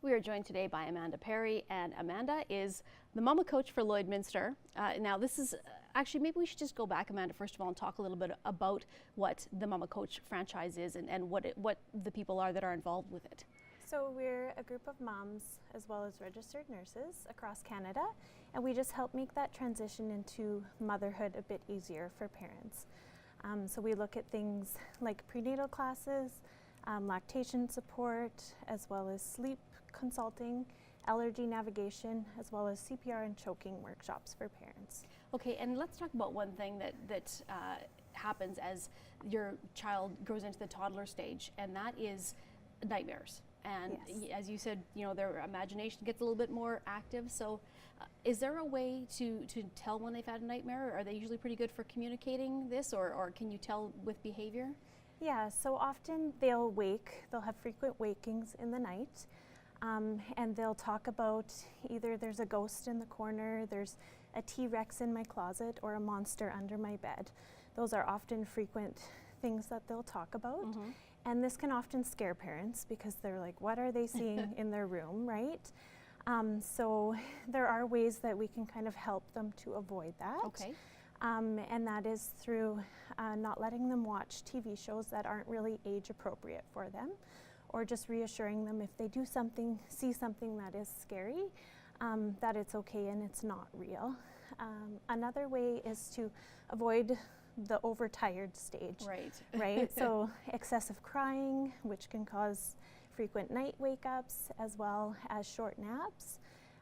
We are joined today by Amanda Pare, and Amanda is the mama coach for Lloydminster. Now this is actually, maybe we should just go back, Amanda, first of all, and talk a little bit about what the mama coach franchise is and what the people are that are involved with it. So we're a group of moms as well as registered nurses across Canada, and we just help make that transition into motherhood a bit easier for parents. So we look at things like prenatal classes, lactation support, as well as sleep consulting, allergy navigation, as well as CPR and choking workshops for parents. Okay, and let's talk about one thing that happens as your child grows into the toddler stage, and that is nightmares. And Yes. as you said, you know, their imagination gets a little bit more active. So is there a way to tell when they've had a nightmare? Are they usually pretty good for communicating this, or can you tell with behavior? Yeah, so often they'll have frequent wakings in the night, and they'll talk about either there's a ghost in the corner, there's a T-Rex in my closet, or a monster under my bed. Those are often frequent things that they'll talk about. Mm-hmm. And this can often scare parents because they're like, what are they seeing in their room, right? So there are ways that we can kind of help them to avoid that. Okay. And that is through not letting them watch TV shows that aren't really age appropriate for them, or just reassuring them if they do see something that is scary, that it's okay and it's not real. Another way is to avoid the overtired stage. Right. Right. So excessive crying, which can cause frequent night wake-ups, as well as short naps,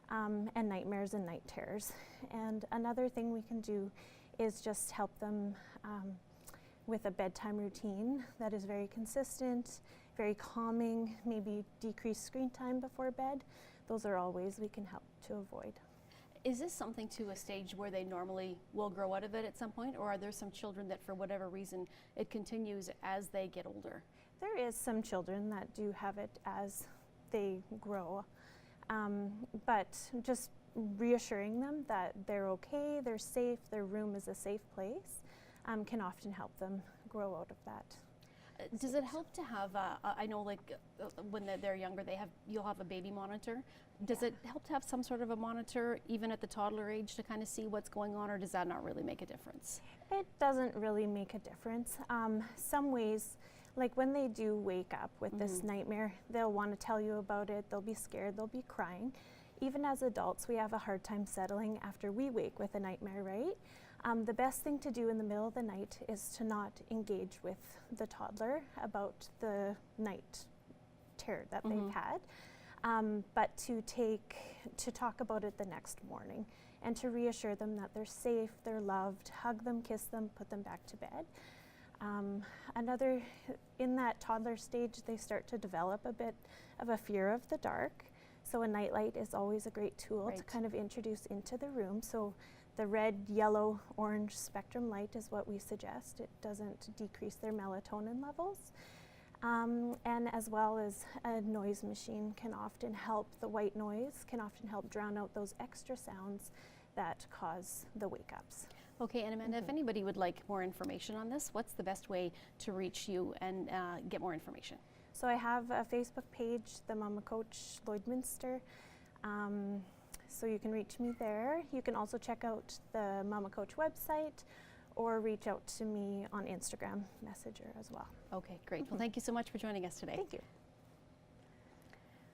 and nightmares and night terrors. And another thing we can do is just help them with a bedtime routine that is very consistent, very calming, maybe decrease screen time before bed. Those are all ways we can help to avoid. Is this something to a stage where they normally will grow out of it at some point, or are there some children that for whatever reason it continues as they get older? There is some children that do have it as they grow, but just reassuring them that they're okay, they're safe, their room is a safe place, can often help them grow out of that. Does it help to have, I know like when they're younger, you'll have a baby monitor. Does it help to have some sort of a monitor even at the toddler age to kind of see what's going on, or does that not really make a difference? It doesn't really make a difference. Some ways, like when they do wake up with this nightmare, they'll want to tell you about it, they'll be scared, they'll be crying. Even as adults, we have a hard time settling after we wake with a nightmare, right? The best thing to do in the middle of the night is to not engage with the toddler about the night terror that they've had, but to talk about it the next morning and to reassure them that they're safe, they're loved, hug them, kiss them, put them back to bed. In that toddler stage, they start to develop a bit of a fear of the dark. So a nightlight is always a great tool to kind of introduce into the room. So the red, yellow, orange spectrum light is what we suggest. It doesn't decrease their melatonin levels. And as well as a noise machine can often help, the white noise can often help drown out those extra sounds that cause the wake-ups. Okay, and Amanda, if anybody would like more information on this, what's the best way to reach you and get more information? So I have a Facebook page, the Mama Coach Lloydminster. So you can reach me there. You can also check out the Mama Coach website or reach out to me on Instagram Messenger as well. Okay, great. Well, thank you so much for joining us today. Thank you.